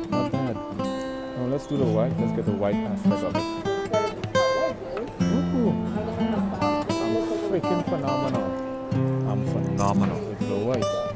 Not bad. Now let's do the white. Let's get the white aspect of it. Ooh. I'm freaking phenomenal. I'm phenomenal with the white.